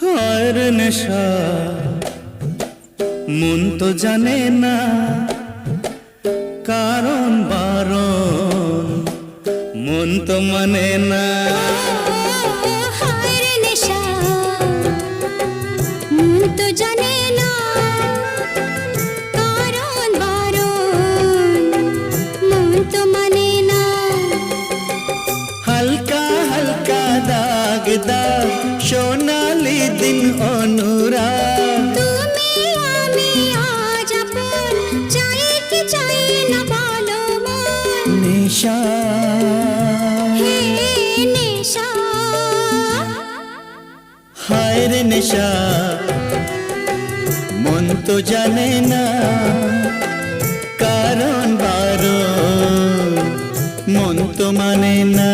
হায়ের নেশা মন তো জানে না কারণ বারণ, মন তো মানে না। হায়ের নেশা মন তো জানে না কারণ বারণ, মন তো মানে না। হালকা হালকা দাগ দাগ সোনালি দিন অনুরাগ, তুমি আমি আজ আপন, চাই কি চাই না বলো মন। নেশা হে নেশা, হায়ের নেশা মন তো জানে না কারণ বারণ, মন তো মানে না।